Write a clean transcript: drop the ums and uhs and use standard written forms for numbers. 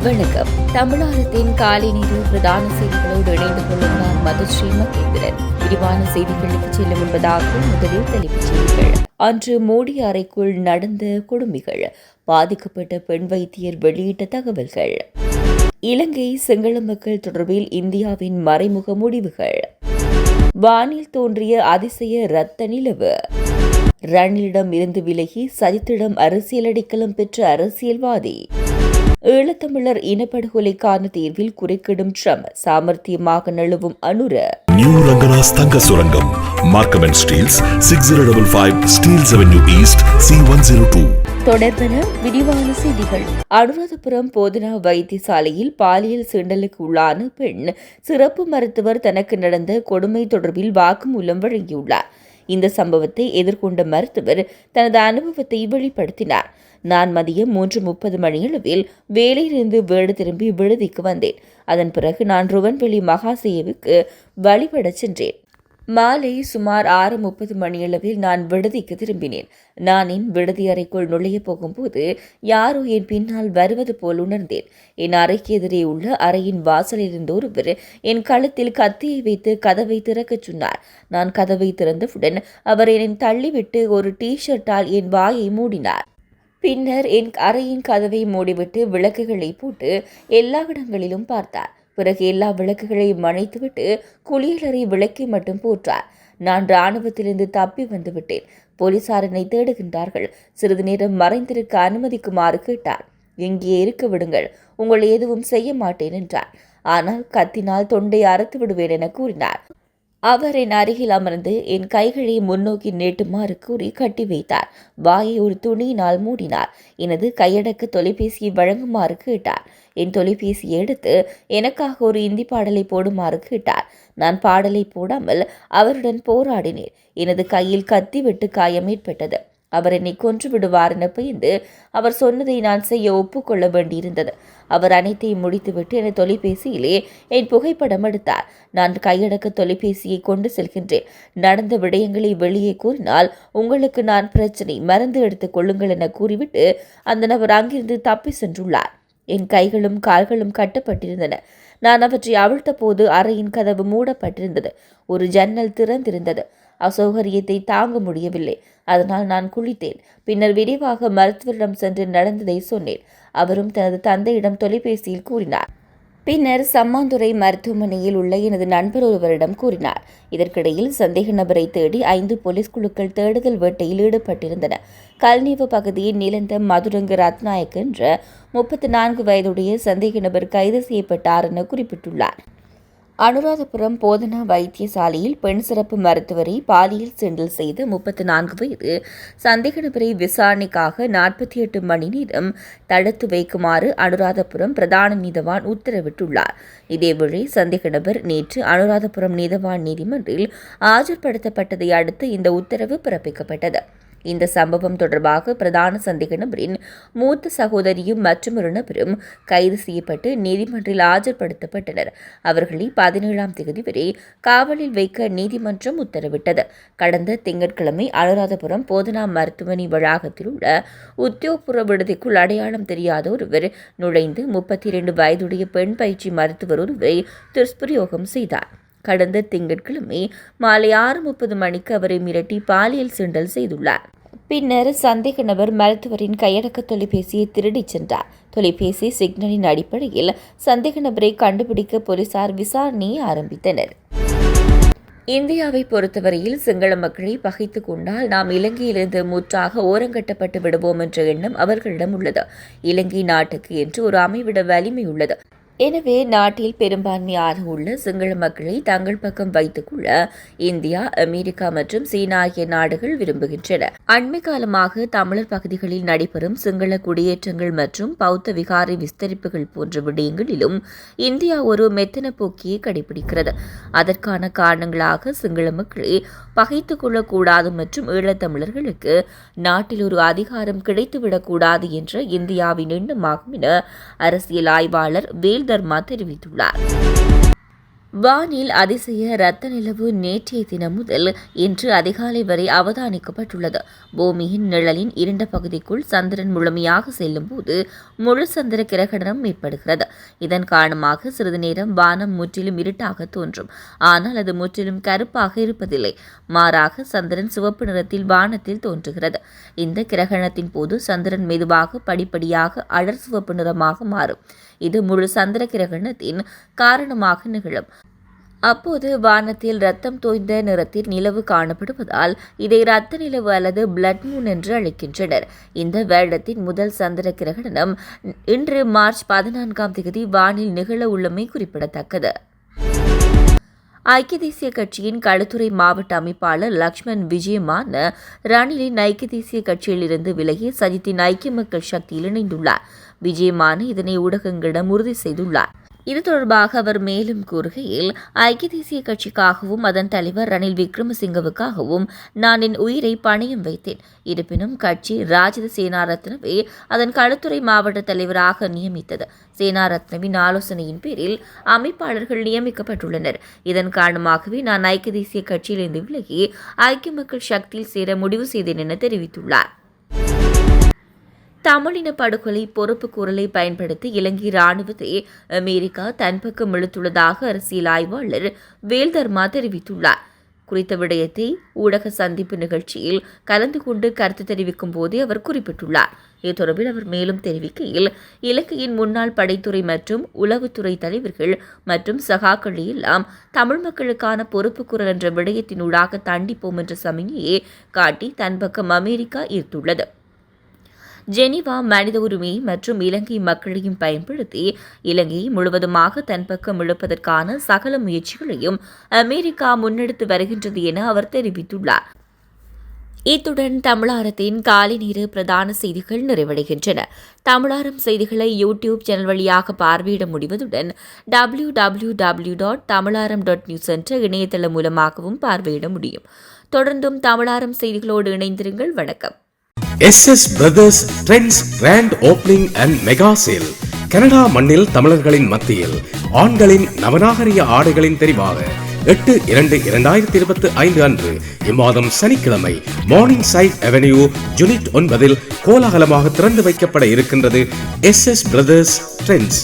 வணக்கம். தமிழகத்தின் காலை நேர பிரதான செய்திகளோடு இணைந்து கொள்ளும் நான் மதுஸ்ரீ மகேந்திரன். விரிவான செய்திகளுக்கு செல்ல முன்பதாக முதலில் தலைப்புச் செய்திகள். அன்று மோடி அறைக்குள் நடந்த கொடுமைகள், பாதிக்கப்பட்ட பெண் வைத்தியர் வெளியிட்ட தகவல்கள், இலங்கை சிங்கள மக்கள் தொடர்பில் இந்தியாவின் மறைமுக முடிவுகள், வானில் தோன்றிய அதிசய இரத்த நிலவு, ரணிலிடம் இருந்து விலகி சஜித்திடம் அரசியல் அடிக்கலம் பெற்ற அரசியல்வாதி, ஈழத்தமிழர் இனப்படுகொலைக்கான தீர்வில் குறுக்கிடும் ட்ரம்ப், சாமர்த்தியமாக நழுவும் அனுர, நியூ ரங்கராஸ் தங்க சுரங்கம், Markham and Steeles, 6055 Steeles avenue east, C102. தொடர்பென விரிவான செய்திகள். அனுராதபுரம் போதனா வைத்தியசாலையில் பாலியல் சீண்டலுக்கு உள்ளான பெண் சிறப்பு மருத்துவர் தனக்கு நடந்த கொடுமை தொடர்பில் வாக்குமூலம் வழங்கியுள்ளார். இந்த சம்பவத்தை எதிர்கொண்ட மருத்துவர் தனது அனுபவத்தை வெளிப்படுத்தினார். நான் மதியம் 3:30 மணியளவில் வேலையிலிருந்து வீடு திரும்பி விடுதிக்கு வந்தேன். அதன் பிறகு நான் ருவன்வெளி மகாசேவுக்கு வழிபடச் சென்றேன். மாலை சுமார் 6:30 மணியளவில் நான் விடுதிக்கு திரும்பினேன். நான் என் விடுதி அறைக்குள் நுழைய போகும்போது யாரோ என் பின்னால் வருவது போல் உணர்ந்தேன். என் அறைக்கு எதிரே உள்ள அறையின் வாசலில் இருந்த ஒருவர் என் கழுத்தில் கத்தியை வைத்து கதவை திறக்கச் சொன்னார். நான் கதவை திறந்தவுடன் அவர் என்னை தள்ளிவிட்டு ஒரு ஷர்ட்டால் என் வாயை மூடினார். பின்னர் என் அறையின் கதவை மூடிவிட்டு விளக்குகளை போட்டு எல்லா இடங்களிலும் பார்த்தார். பிறகு எல்லா விளக்குகளையும் அணைத்துவிட்டு குளியலறை விளக்கை மட்டும் போற்றார். நான் இராணுவத்திலிருந்து தப்பி வந்துவிட்டேன். போலீசார் என்னை தேடுகின்றார்கள். சிறிது நேரம் மறைந்திருக்க அனுமதிக்குமாறு கேட்டார். எங்கே இருக்க விடுங்கள், உங்களை எதுவும் செய்ய மாட்டேன் என்றார். ஆனால் கத்தினால் தொண்டை அறுத்து விடுவேன் என கூறினார். அவர் என் அருகில் அமர்ந்து என் கைகளை முன்னோக்கி நீட்டுமாறு கூறி கட்டி வைத்தார். வாயை ஒரு துணியினால் மூடினார். எனது கையடக்க தொலைபேசியை வழங்குமாறு கேட்டார். என் தொலைபேசியை எடுத்து எனக்காக ஒரு இந்தி பாடலை போடுமாறு கேட்டார். நான் பாடலை போடாமல் அவருடன் போராடினேன். எனது கையில் கத்தி வெட்டு காயம் ஏற்பட்டது. அவர் என்னை கொன்று விடுவார் என பயந்து அவர் சொன்னதை நான் செய்ய ஒப்புக்கொள்ள வேண்டியிருந்தது. அவர் அனைத்தையும் முடித்துவிட்டு என தொலைபேசியிலே என் புகைப்படம் எடுத்தார். நான் கையடக்க தொலைபேசியை கொண்டு செல்கின்றேன். நடந்த விடயங்களை வெளியே கூறினால் உங்களுக்கு நான் பிரச்சனை, மருந்து எடுத்துக் கொள்ளுங்கள் என கூறிவிட்டு அந்த நபர் அங்கிருந்து தப்பி சென்றுள்ளார். என் கைகளும் கால்களும் கட்டப்பட்டிருந்தன. நான் அவற்றை அவிழ்த்த போது அறையின் கதவு மூடப்பட்டிருந்தது. ஒரு ஜன்னல் திறந்திருந்தது. அசௌகரியத்தை தாங்க முடியவில்லை. அதனால் நான் குளித்தேன். பின்னர் விரைவாக மருத்துவரிடம் சென்று நடந்ததை சொன்னேன். அவரும் தனது தந்தையிடம் தொலைபேசியில் கூறினார். பின்னர் சம்மாந்துறை மருத்துவமனையில் உள்ள எனது நண்பர் ஒருவரிடம் கூறினார். இதற்கிடையில் சந்தேக நபரை தேடி 5 போலீஸ் குழுக்கள் தேடுதல் வேட்டையில் ஈடுபட்டிருந்தன. கல்நீவு பகுதியின் நிலந்த மதுரங்க ரத்நாயக் என்ற 34 வயதுடைய சந்தேக நபர் கைது செய்யப்பட்டார் என குறிப்பிட்டுள்ளார். அனுராதபுரம் போதனா வைத்தியசாலையில் பெண் சிறப்பு மருத்துவரை பாலியல் சீண்டல் செய்த 34 வயது சந்தேக நபரை விசாரணைக்காக 48 மணி நேரம் தடுத்து வைக்குமாறு அனுராதபுரம் பிரதான நீதவான் உத்தரவிட்டுள்ளார். இதேவேளை சந்தேக நபர் நேற்று அனுராதபுரம் நீதவான் நீதிமன்றில் ஆஜர்படுத்தப்பட்டதை அடுத்து இந்த உத்தரவு பிறப்பிக்கப்பட்டது. இந்த சம்பவம் தொடர்பாக பிரதான சந்தேக நபரின் மூத்த சகோதரியும் மற்றொரு நபரும் கைது செய்யப்பட்டு நீதிமன்றில் ஆஜர்படுத்தப்பட்டனர். அவர்களை 17ஆம் தேதி வரை காவலில் வைக்க நீதிமன்றம் உத்தரவிட்டது. கடந்த திங்கட்கிழமை அனுராதபுரம் போதனா மருத்துவமனை வளாகத்தில் உள்ள உத்தியோகபூர்வ விடுதிக்குள் அடையாளம் தெரியாத ஒருவர் நுழைந்து 32 வயதுடைய பெண் பயிற்சி மருத்துவர் ஒருவரை துஷ்பிரயோகம் செய்தார். கடந்த திங்கட்கிழமை மாலை 6:30 மணிக்கு அவரை மிரட்டி பாலியல் சீண்டல் செய்துள்ளார். பின்னர் சந்தேக நபர் மருத்துவரின் கையடக்க தொலைபேசியை திருடிச் சென்றார். தொலைபேசி சிக்னலின் அடிப்படையில் சந்தேக நபரை கண்டுபிடிக்க போலீசார் விசாரணையை ஆரம்பித்தனர். இந்தியாவை பொறுத்தவரையில் சிங்கள மக்களை பகைத்துக் கொண்டால் நாம் இலங்கையிலிருந்து முற்றாக ஓரங்கட்டப்பட்டு விடுவோம் என்ற எண்ணம் அவர்களிடம் உள்ளது. இலங்கை நாட்டுக்கு என்று ஒரு அமைவிட வலிமை உள்ளது. எனவே நாட்டில் பெரும்பான்மையாக உள்ள சிங்கள மக்களை தங்கள் பக்கம் வைத்துக் கொள்ள இந்தியா, அமெரிக்கா மற்றும் சீனா ஆகிய நாடுகள் விரும்புகின்றன. அண்மை காலமாக தமிழர் பகுதிகளில் நடைபெறும் சிங்கள குடியேற்றங்கள் மற்றும் பௌத்த விகாரை விஸ்தரிப்புகள் போன்ற விடயங்களிலும் இந்தியா ஒரு மெத்தன போக்கியை கடைபிடிக்கிறது. அதற்கான காரணங்களாக சிங்கள மக்களை பகைத்துக் கொள்ளக்கூடாது மற்றும் ஈழத்தமிழர்களுக்கு நாட்டில் ஒரு அதிகாரம் கிடைத்துவிடக்கூடாது என்ற இந்தியாவின் எண்ணமாகும் என அரசியல் ஆய்வாளர் வேல் தர்மா தெரிவித்துள்ளார். வானில் அதிசய இரத்த நிலவு நேற்றைய தினம் முதல் இன்று அதிகாலை வரை அவதானிக்கப்பட்டுள்ளது. பூமியின் நிழலின் இருண்ட பகுதிக்குள் சந்திரன் முழுமையாக செல்லும் போது முழு சந்திர கிரகணம் ஏற்படுகிறது. இதன் காரணமாக சிறிது நேரம் வானம் முற்றிலும் இருட்டாக தோன்றும். ஆனால் அது முற்றிலும் கருப்பாக இருப்பதில்லை. மாறாக சந்திரன் சிவப்பு நிறத்தில் வானத்தில் தோன்றுகிறது. இந்த கிரகணத்தின் போது சந்திரன் மெதுவாக படிப்படியாக அடர் சிவப்பு நிறமாக மாறும். இது முழு சந்திர கிரகணத்தின் காரணமாக நிகழும். அப்போது வானத்தில் இரத்தம் தோய்ந்த நிறத்தில் நிலவு காணப்படுவதால் இதை இரத்த நிலவு அல்லது பிளட் மூன் என்று அழைக்கின்றனர். இந்த வருடத்தின் முதல் சந்திர கிரகணம் இன்று மார்ச் 14 வானில் நிகழ உள்ளமை குறிப்பிடத்தக்கது. ஐக்கிய தேசிய கட்சியின் களுத்துறை மாவட்ட அமைப்பாளர் லக்ஷ்மண் விஜயமான ரணிலின் ஐக்கிய தேசிய கட்சியிலிருந்து விலகி சஜித்தின் ஐக்கிய மக்கள் சக்தியில் இணைந்துள்ளார். விஜயமான இதனை ஊடகங்களிடம் உறுதி செய்துள்ளார். இது தொடர்பாக அவர் மேலும் கூறுகையில், ஐக்கிய தேசிய கட்சிக்காகவும் அதன் தலைவர் ரணில் விக்ரமசிங்கவுக்காகவும் நான் என் உயிரை பணயம் வைத்தேன். இருப்பினும் கட்சி ராஜித சேனாரத்னவை அதன் களுத்துறை மாவட்ட தலைவராக நியமித்தது. சேனாரத்னவின் ஆலோசனையின் பேரில் அமைப்பாளர்கள் நியமிக்கப்பட்டுள்ளனர். இதன் காரணமாகவே நான் ஐக்கிய தேசிய கட்சியிலிருந்து விலகி ஐக்கிய மக்கள் சக்தியில் சேர முடிவு செய்தேன் என தெரிவித்துள்ளார். தமிழின படுகொலை பொறுப்பு கூறலை பயன்படுத்தி இலங்கை ராணுவத்தை அமெரிக்கா தன்பக்கம் இழுத்துள்ளதாக அரசியல் ஆய்வாளர் வேல்தர்மா தெரிவித்துள்ளார். குறித்த விடயத்தை ஊடக சந்திப்பு நிகழ்ச்சியில் கலந்து கொண்டு கருத்து தெரிவிக்கும் போதே அவர் குறிப்பிட்டுள்ளார். இது தொடர்பில் அவர் மேலும் தெரிவிக்கையில், இலங்கையின் முன்னாள் படைத்துறை மற்றும் உளவுத்துறை தலைவர்கள் மற்றும் சகாக்கள் எல்லாம் தமிழ் மக்களுக்கான பொறுப்பு குரல் என்ற விடயத்தினூடாக தண்டிப்போம் என்ற சமிகையை காட்டி தன்பக்கம் அமெரிக்கா ஈர்த்துள்ளது. ஜெனீவா மனித உரிமை மற்றும் இலங்கை மக்களையும் பயன்படுத்தி இலங்கையை முழுவதுமாக தன் பக்கம் இழுப்பதற்கான சகல முயற்சிகளையும் அமெரிக்கா முன்னெடுத்து வருகின்றது என அவர் தெரிவித்துள்ளார். இத்துடன் தமிழாரத்தின் காலை நேர பிரதான செய்திகள் நிறைவடைகின்றன. தமிழாரம் செய்திகளை யூடியூப் சேனல் வழியாக பார்வையிட முடிவதுடன் www.tamalaram.news என்ற இணையதளம் மூலமாகவும் பார்வையிட முடியும். தொடர்ந்தும் தமிழாரம் செய்திகளோடு இணைந்திருங்கள். வணக்கம். SS Brothers Trends Grand Opening and Mega Sale. Canada மண்ணில் தமிழர்களின் மத்தியில் ஆண்களின் நவநாகரிக ஆடைகளின் தெரிவாக 8/2/2025 அன்று இம்மாதம் சனிக்கிழமை மார்னிங் சைட் அவென்யூ யூனிட் 9 கோலாகலமாக திறந்து வைக்கப்பட இருக்கின்றது SS Brothers Trends.